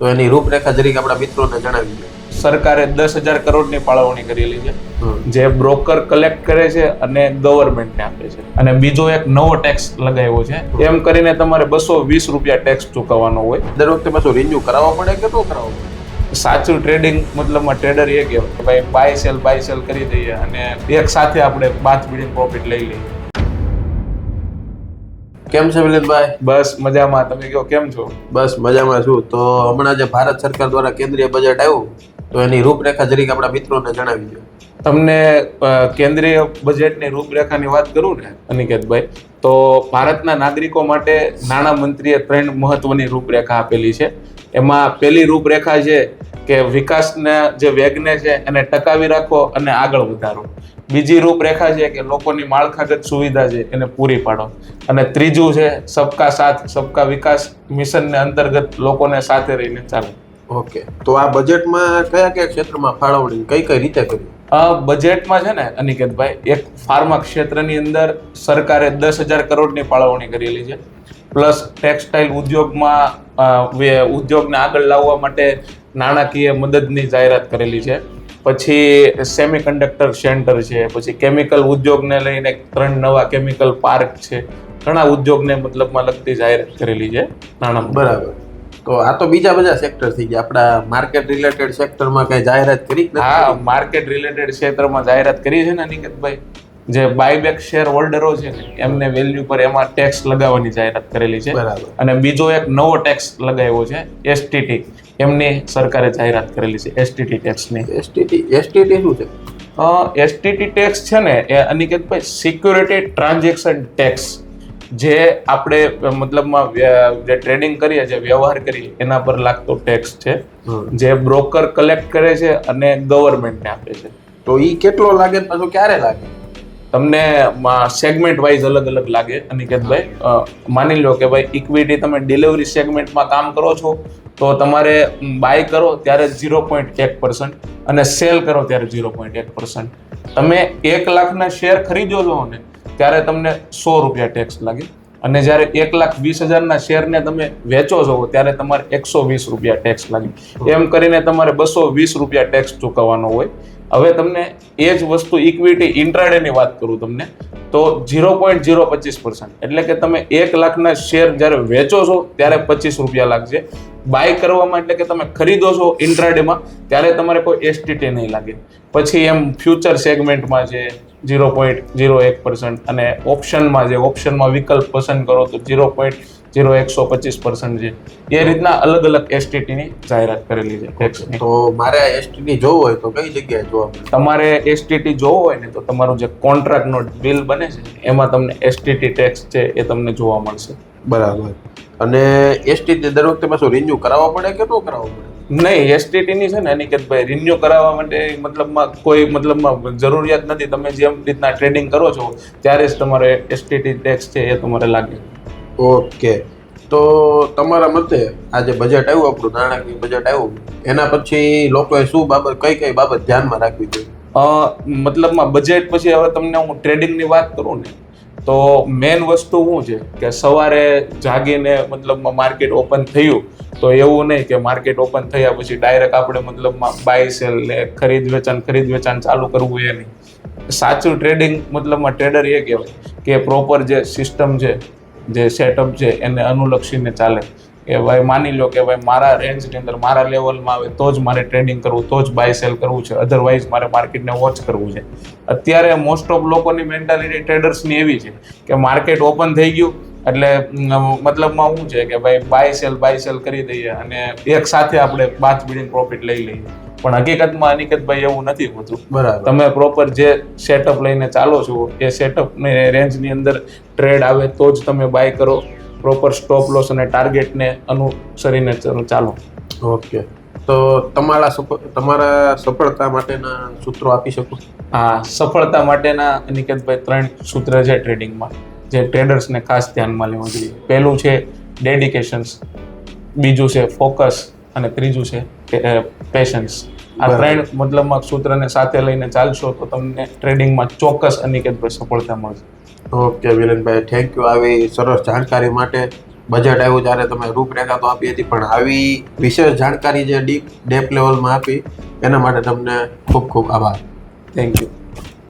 તો એની રૂપરેખા જરીક આપણા મિત્રોને જણાવી દો. સરકારે 10,000 કરોડની ફાળવણી કરેલી છે, જે બ્રોકર કલેક્ટ કરે છે અને ગવર્મેન્ટને આપે છે. અને બીજો એક નવો ટેક્સ લગાવ્યો છે, એમ કરીને તમારે 220 રૂપિયા ટેક્સ ચૂકવવાનો હોય. દર વખતે પાછું રિન્યુ કરાવવા પડે કે ન કરાવવા પડે? સાચું ટ્રેડિંગ મતલબમાં ટ્રેડર એ કહેવાય કે ભાઈ બાય સેલ કરી દઈએ અને એક સાથે આપણે બાથ બીડીને પ્રોફિટ લઈ લઈએ. કેમ છે મિલિંદભાઈ? બસ મજામાં. તમે કહો કેમ છો? બસ મજામાં છું. તો હમણાં જે ભારત સરકાર દ્વારા કેન્દ્રીય બજેટ આવ્યું, તો એની રૂપરેખા જરીક આપણા મિત્રોને જણાવી દો. તમને કેન્દ્રીય બજેટની રૂપરેખાની વાત કરું ને અનિકેતભાઈ, તો ભારતના નાગરિકો માટે નાણાં મંત્રીએ 3 મહત્વની રૂપરેખા આપેલી છે. એમાં પહેલી રૂપરેખા છે કે વિકાસના જે વેગને છે એને ટકાવી રાખો અને આગળ વધારો. બીજી રૂપરેખા છે કે લોકોની માળખાગત સુવિધા છે એને પૂરી પાડો. અને ત્રીજું છે સબકા સાથ સબકા વિકાસ મિશનને અંતર્ગત લોકોને સાથે રહીને ચાલો. ઓકે, તો આ બજેટમાં કયા કયા ક્ષેત્રમાં ફાળવણી કઈ રીતે કરી? બજેટમાં છે ને અનિકેતભાઈ, એક ફાર્મા ક્ષેત્રની અંદર સરકારે 10,000 કરોડની ફાળવણી કરેલી છે. પ્લસ ટેક્સટાઇલ ઉદ્યોગને આગળ લાવવા માટે નાણાકીય મદદની જાહેરાત કરેલી છે. પછી સેમિકન્ડક્ટર સેન્ટર છે, પછી કેમિકલ ઉદ્યોગને લઈને 3 નવા કેમિકલ પાર્ક છે. ઘણા ઉદ્યોગને મતલબમાં લગતી જાહેરાત કરેલી છે નાણાં. બરાબર. તો આ તો બીજા બધા સેક્ટર થઈ ગયા. આપણા માર્કેટ રિલેટેડ સેક્ટરમાં કઈ જાહેરાત કરી? હા, માર્કેટ રિલેટેડ ક્ષેત્રમાં જાહેરાત કરી છે ને અનિકેતભાઈ. જે બાયબેક શેર હોલ્ડરો છે ને એમને વેલ્યુ પર એમાં ટેક્સ લગાવવાની જાહેરાત કરેલી છે. બરાબર. અને બીજો એક નવો ટેક્સ લગાવ્યો છે એસટીટી, એમની સરકારે જાહેરાત કરેલી છે એસટીટી ટેક્સની. એસટીટી શું છે? એસટીટી ટેક્સ છે ને એ અનિકેતભાઈ સિક્યુરિટી ટ્રાન્ઝેક્શન ટેક્સ, જે આપણે મતલબમાં જે ટ્રેડિંગ કરીએ, જે વ્યવહાર કરીએ એના પર લાગતો ટેક્સ છે, જે બ્રોકર કલેક્ટ કરે છે અને ગવર્મેન્ટને આપે છે. તો ઈ કેટલો લાગે પાછું ક્યારે લાગે? તમને સેગમેન્ટ વાઇઝ અલગ અલગ લાગે અનિકેતભાઈ. માની લો કે ભાઈ ઇક્વિટી તમે ડિલિવરી સેગમેન્ટમાં કામ કરો છો તો તમારે બાય કરો ત્યારે 0.1% અને સેલ કરો ત્યારે 0.1%. તમે 1 લાખના શેર ખરીદો છો ને ત્યારે તમને 100 રૂપિયા ટેક્સ લાગે. અને જ્યારે 1,20,000ના શેરને તમે વેચો છો ત્યારે તમારે 120 રૂપિયા ટેક્સ લાગે. એમ કરીને તમારે 220 રૂપિયા ટેક્સ ચૂકવવાનો હોય. હવે તમને એ જ વસ્તુ ઇક્વિટી ઇન્ટ્રાડેની વાત કરું તમને, તો 0.025%, એટલે કે તમે 1 લાખના શેર જ્યારે વેચો છો ત્યારે 25 રૂપિયા લાગશે. બાય કરવામાં એટલે કે તમે ખરીદો છો ઇન્ટ્રાડેમાં ત્યારે તમારે કોઈ એસટીટી નહીં લાગે. પછી એમ ફ્યુચર સેગમેન્ટમાં છે 0.01% અને ઓપ્શનમાં વિકલ્પ પસંદ કરો તો 0.0125% છે. એ રીતના અલગ અલગ એસટીટીની જાહેરાત કરેલી છે ટેક્સની. તો મારે એસટીટી જોવું હોય તો કઈ જગ્યાએ જોવા મળે? તમારે એસટીટી જોવો હોય ને તો તમારું જે કોન્ટ્રાક્ટનો બિલ બને છે એમાં તમને એસટીટી ટેક્સ છે એ તમને જોવા મળશે. બરાબર. અને એસટીટી દર વખતે પાછું રિન્યુ કરાવવા પડે કે ન કરાવવા પડે? નહીં, એસટીટીની છે ને અનિકેતભાઈ રિન્યુ કરાવવા માટે મતલબમાં જરૂરિયાત નથી. તમે જેમ રીતના ટ્રેડિંગ કરો છો ત્યારે જ તમારે એસટીટી ટેક્સ છે એ તમારે લાગે. ઓકે, તો તમારા મતે આ જે બજેટ આવ્યું, આપણું નાણાકીય બજેટ આવ્યું, એના પછી લોકોએ શું બાબત કઈ બાબત ધ્યાનમાં રાખવી જોઈએ? મતલબમાં બજેટ પછી હવે તમને હું ટ્રેડિંગની વાત કરું ને તો મેઇન વસ્તુ શું છે કે સવારે જાગીને મતલબમાં માર્કેટ ઓપન થયું તો એવું નહીં કે માર્કેટ ઓપન થયા પછી ડાયરેક્ટ આપણે મતલબમાં બાય સેલ ને ખરીદ વેચાણ ચાલુ કરવું એ નહીં. સાચું ટ્રેડિંગ મતલબમાં ટ્રેડર એ કહેવાય કે પ્રોપર જે સિસ્ટમ છે, જે સેટઅપ છે એને અનુલક્ષીને ચાલે. કે ભાઈ માની લો કે ભાઈ મારા રેન્જની અંદર મારા લેવલમાં આવે તો જ મારે ટ્રેડિંગ કરવું, તો જ બાય સેલ કરવું છે, અધરવાઇઝ મારે માર્કેટને વોચ કરવું છે. અત્યારે મોસ્ટ ઓફ લોકોની મેન્ટાલિટી ટ્રેડર્સની એવી છે કે માર્કેટ ઓપન થઈ ગયું એટલે મતલબમાં શું છે કે ભાઈ બાય સેલ કરી દઈએ અને એક સાથે આપણે બાથ બીડીને પ્રોફિટ લઈ લઈએ. પણ હકીકતમાં અનિકેતભાઈ એવું નથી હોતું. બરાબર. તમે પ્રોપર જે સેટઅપ લઈને ચાલો છો એ સેટઅપની રેન્જની અંદર ટ્રેડ આવે તો જ તમે બાય કરો. પ્રોપર સ્ટોપ લોસ અને ટાર્ગેટને અનુસરીને ચાલો. ઓકે, તો તમારા સફળતા માટેના સૂત્રો આપી શકો? હા, સફળતા માટેના અનિકેતભાઈ 3 સૂત્ર છે ટ્રેડિંગમાં, જે ટ્રેડર્સને ખાસ ધ્યાનમાં લેવું જોઈએ. પહેલું છે ડેડિકેશન્સ, બીજું છે ફોકસ અને ત્રીજું છે પેશન્સ. આ 3 મતલબમાં સૂત્રને સાથે લઈને ચાલશો તો તમને ટ્રેડિંગમાં ચોક્કસ અનિકેતભાઈ સફળતા મળશે. ઓકે વિરેનભાઈ, થેન્ક યુ આવી સરસ જાણકારી માટે. બજેટ આવ્યું ત્યારે તમે રૂપરેખા તો આપી હતી, પણ આવી વિશેષ જાણકારી જે ડીપ લેવલમાં આપી એના માટે તમને ખૂબ ખૂબ આભાર. Thank you.